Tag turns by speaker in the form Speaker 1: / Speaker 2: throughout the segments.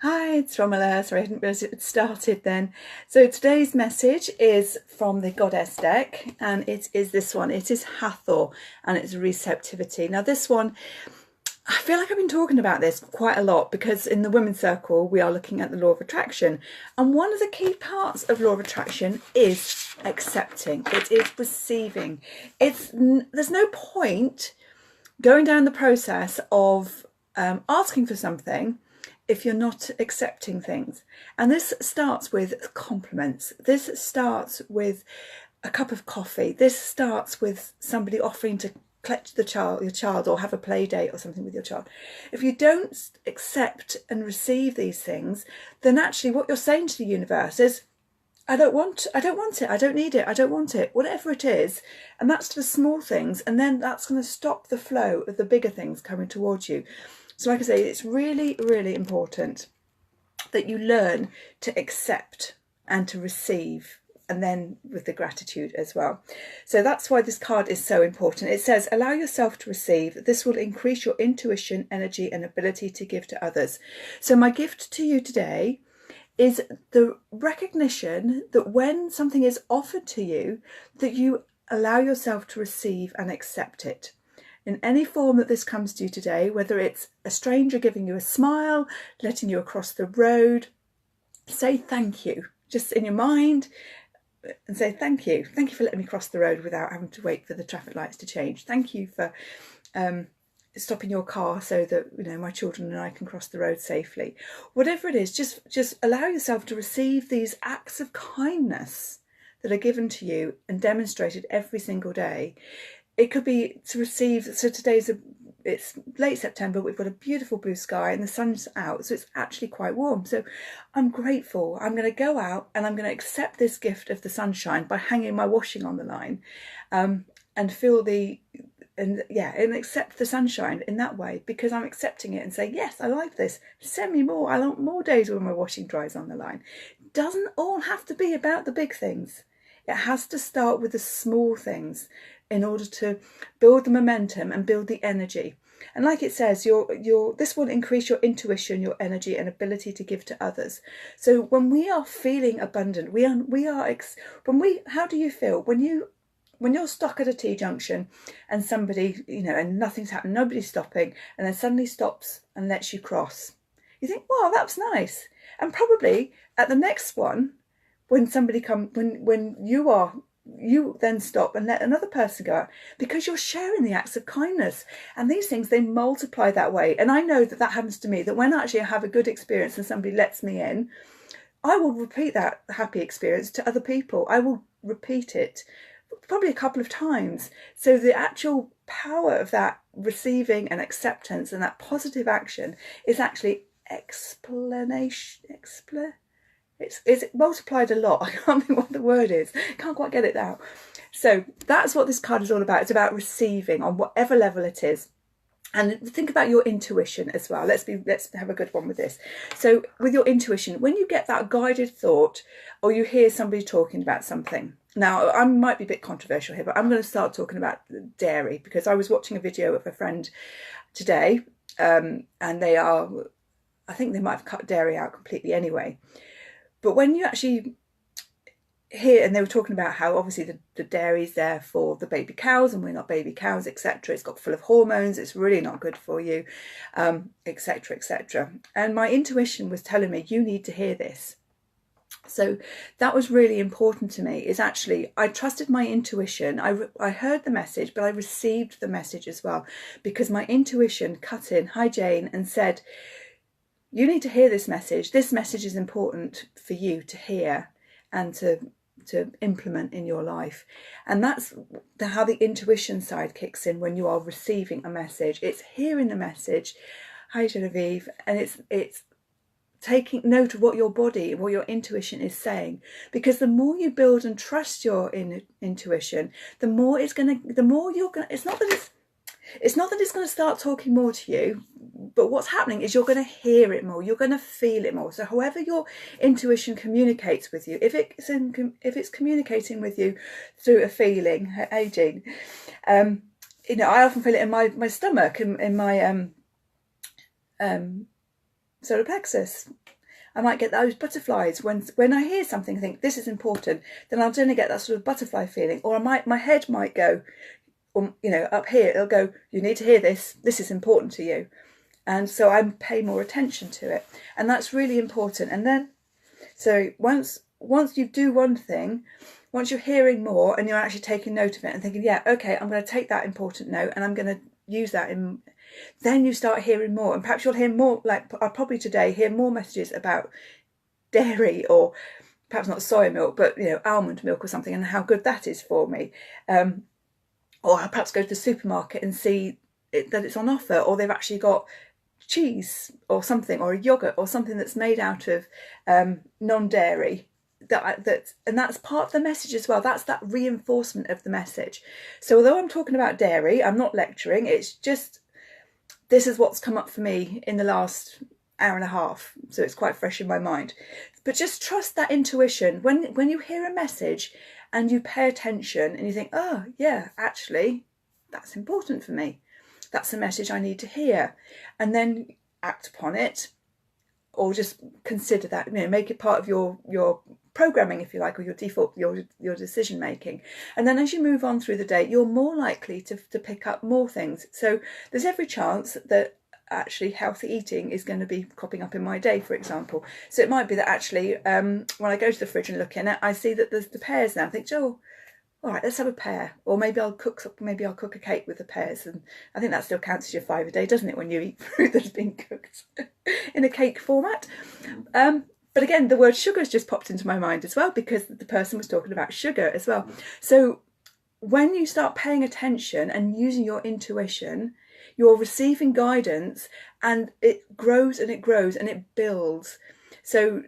Speaker 1: Hi, it's Romola. Sorry, I didn't realise it had started then. So today's message is from the Goddess deck, and it is this one. It is Hathor, and it's receptivity. Now this one, I feel like I've been talking about this quite a lot because in the Women's Circle, we are looking at the law of attraction. And one of the key parts of law of attraction is accepting. It is receiving. There's no point going down the process of asking for something if you're not accepting things. And this starts with compliments. This starts with a cup of coffee. This starts with somebody offering to collect your child, or have a play date or something with your child. If you don't accept and receive these things, then actually what you're saying to the universe is, I don't want it, I don't need it, I don't want it, whatever it is. And that's the small things, and then that's going to stop the flow of the bigger things coming towards you. So like I say, it's really, really important that you learn to accept and to receive, and then with the gratitude as well. So that's why this card is so important. It says, allow yourself to receive. This will increase your intuition, energy, and ability to give to others. So my gift to you today is the recognition that when something is offered to you, that you allow yourself to receive and accept it. In any form that this comes to you today, whether it's a stranger giving you a smile, letting you across the road, say thank you, just in your mind, and say thank you. Thank you for letting me cross the road without having to wait for the traffic lights to change. Thank you for stopping your car so that my children and I can cross the road safely. Whatever it is, just allow yourself to receive these acts of kindness that are given to you and demonstrated every single day. It could be to receive, so it's late September, we've got a beautiful blue sky and the sun's out, so it's actually quite warm. So I'm grateful. I'm going to go out and I'm going to accept this gift of the sunshine by hanging my washing on the line, and accept the sunshine in that way, because I'm accepting it and saying, yes, I like this. Send me more. I want more days when my washing dries on the line. It doesn't all have to be about the big things. It has to start with the small things in order to build the momentum and build the energy. And like it says, this will increase your intuition, your energy, and ability to give to others. So when we are feeling abundant, how do you feel when you're stuck at a T-junction and somebody, and nothing's happened, nobody's stopping, and then suddenly stops and lets you cross? You think, wow, that's nice. And probably at the next one, when somebody when you then stop and let another person go out, because you're sharing the acts of kindness. And these things, they multiply that way. And I know that happens to me, that when actually I have a good experience and somebody lets me in, I will repeat that happy experience to other people. I will repeat it probably a couple of times. So the actual power of that receiving and acceptance and that positive action is actually it's multiplied a lot. I can't think what the word is. Can't quite get it out. So that's what this card is all about. It's about receiving on whatever level it is. And think about your intuition as well. Let's have a good one with this. So with your intuition, when you get that guided thought, or you hear somebody talking about something. Now, I might be a bit controversial here, but I'm going to start talking about dairy, because I was watching a video of a friend today, and I think they might have cut dairy out completely anyway. But when you actually hear, and they were talking about how obviously the dairy's there for the baby cows, and we're not baby cows, etc. It's got full of hormones. It's really not good for you, etc., etc. And my intuition was telling me, you need to hear this. So that was really important to me, is actually I trusted my intuition. I heard the message, but I received the message as well, because my intuition cut in, hi Jane, and said, you need to hear this message. This message is important for you to hear and to implement in your life. And that's how the intuition side kicks in when you are receiving a message. It's hearing the message, hi Genevieve, and it's taking note of what your body, what your intuition is saying. Because the more you build and trust your intuition, the more you're gonna, it's not that it's going to start talking more to you, but what's happening is you're going to hear it more, you're going to feel it more. So however your intuition communicates with you, if it's communicating with you through a feeling, hey Jean, I often feel it in my stomach, in my solar plexus. I might get those butterflies when I hear something, I think this is important, then I'll generally get that sort of butterfly feeling. Or my head might go, or, you know, up here, it'll go, you need to hear this, this is important to you. And so I pay more attention to it. And that's really important. And then, so once you do one thing, once you're hearing more and you're actually taking note of it and thinking, yeah, okay, I'm going to take that important note and I'm going to use that in, then you start hearing more. And perhaps you'll hear more, like I'll probably today hear more messages about dairy, or perhaps not soy milk, but, you know, almond milk or something, and how good that is for me. Or I'll perhaps go to the supermarket and see that it's on offer, or they've actually got cheese or something, or a yogurt or something that's made out of non-dairy, and that's part of the message as well. That's that reinforcement of the message. So although I'm talking about dairy, I'm not lecturing, it's just, this is what's come up for me in the last hour and a half, so it's quite fresh in my mind. But just trust that intuition. When you hear a message and you pay attention and you think, oh yeah, actually that's important for me, that's a message I need to hear, and then act upon it, or just consider that, you know, make it part of your programming, if you like, or your default, your decision making. And then as you move on through the day, you're more likely to pick up more things. So there's every chance that actually healthy eating is going to be cropping up in my day, for example. So it might be that actually when I go to the fridge and look in it, I see that there's the pears now. I think, oh, all right, let's have a pear. Or maybe I'll cook a cake with the pears. And I think that still counts as your 5 a day, doesn't it, when you eat fruit that's been cooked in a cake format. But again, the word sugar has just popped into my mind as well, because the person was talking about sugar as well. So when you start paying attention and using your intuition, you're receiving guidance, and it grows and it grows and it builds. So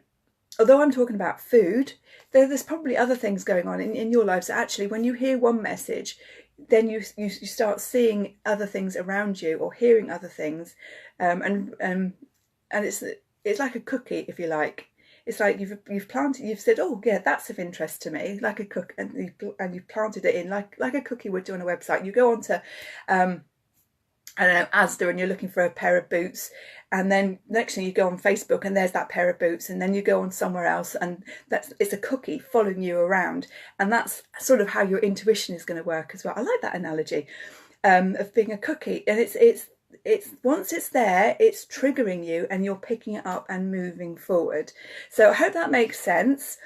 Speaker 1: although I'm talking about food, there's probably other things going on in your lives that actually, when you hear one message, then you start seeing other things around you, or hearing other things, and it's like a cookie, if you like. It's like you've said, oh yeah, that's of interest to me, like a cook, and you've planted it in like a cookie would do on a website. You go on to I don't know, Asda, and you're looking for a pair of boots, and then next thing you go on Facebook and there's that pair of boots, and then you go on somewhere else and it's a cookie following you around. And that's sort of how your intuition is going to work as well. I like that analogy of being a cookie, and it's once it's there, it's triggering you and you're picking it up and moving forward. So I hope that makes sense.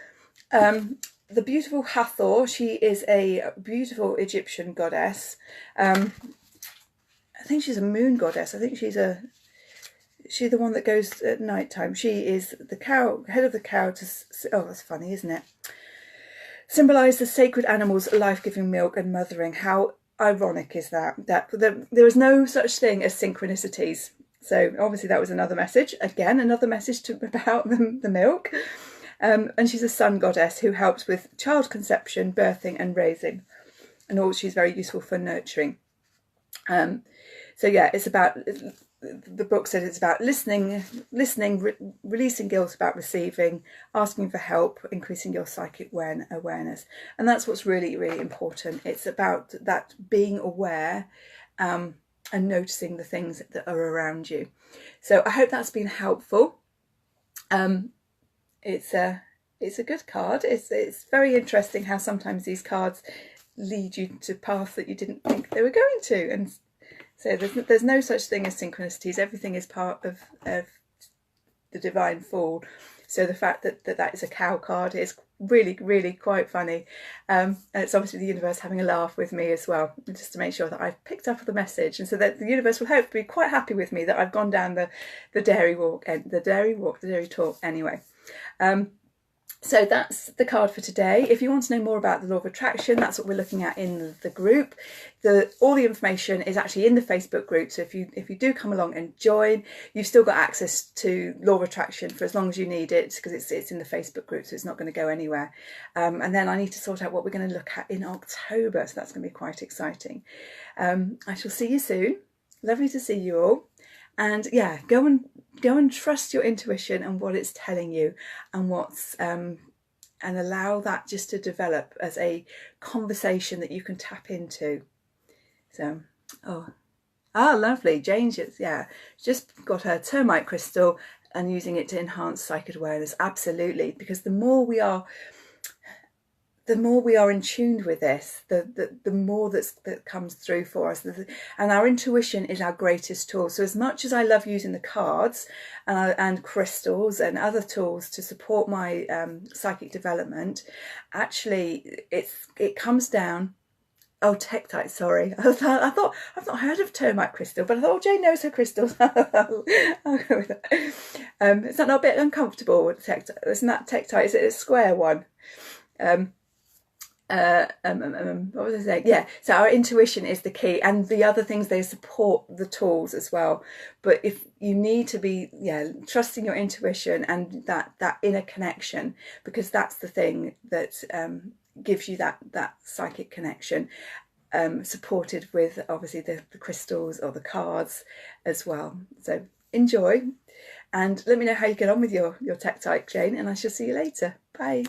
Speaker 1: The beautiful Hathor, she is a beautiful Egyptian goddess. I think she's a moon goddess. I think she's the one that goes at night time. She is the cow, head of the cow to, oh, that's funny, isn't it? Symbolise the sacred animals' life-giving milk and mothering. How ironic is that? That there is no such thing as synchronicities. So obviously that was another message. Again, another message about the milk. And she's a sun goddess who helps with child conception, birthing and raising. And also she's very useful for nurturing. So yeah, it's about, the book said it's about listening, releasing guilt about receiving, asking for help, increasing your psychic awareness. And that's what's really, really important. It's about that being aware and noticing the things that are around you. So I hope that's been helpful. It's a good card. It's very interesting how sometimes these cards lead you to paths that you didn't think they were going to. And so there's no such thing as synchronicities. Everything is part of the divine fall. So the fact that is a cow card is really, really quite funny. And it's obviously the universe having a laugh with me as well, just to make sure that I've picked up the message. And so that the universe will hopefully be quite happy with me that I've gone down the dairy talk anyway. So that's the card for today. If you want to know more about the law of attraction, that's what we're looking at in the group. All the information is actually in the Facebook group. So if you do come along and join, you've still got access to law of attraction for as long as you need it, because it's in the Facebook group, so it's not going to go anywhere. And then I need to sort out what we're going to look at in October. So that's going to be quite exciting. I shall see you soon. Lovely to see you all. And yeah, go and trust your intuition and what it's telling you, and and allow that just to develop as a conversation that you can tap into. So, lovely. Jane just got her termite crystal and using it to enhance psychic awareness. Absolutely, because the more we are in tune with this, the more that comes through for us. And our intuition is our greatest tool. So as much as I love using the cards and crystals and other tools to support my psychic development, actually it comes down. Oh, Tektite, sorry. I thought I've not heard of termite crystal, but I thought, Jane knows her crystals. I'll go with that. Is that not a bit uncomfortable with Tektite? Isn't that Tektite? Is it a square one? What was I saying? Yeah, so our intuition is the key, and the other things, they support the tools as well. But if you need to be trusting your intuition and that inner connection, because that's the thing that gives you that psychic connection, supported with obviously the crystals or the cards as well. So enjoy, and let me know how you get on with your Tektite, Jane, and I shall see you later. Bye.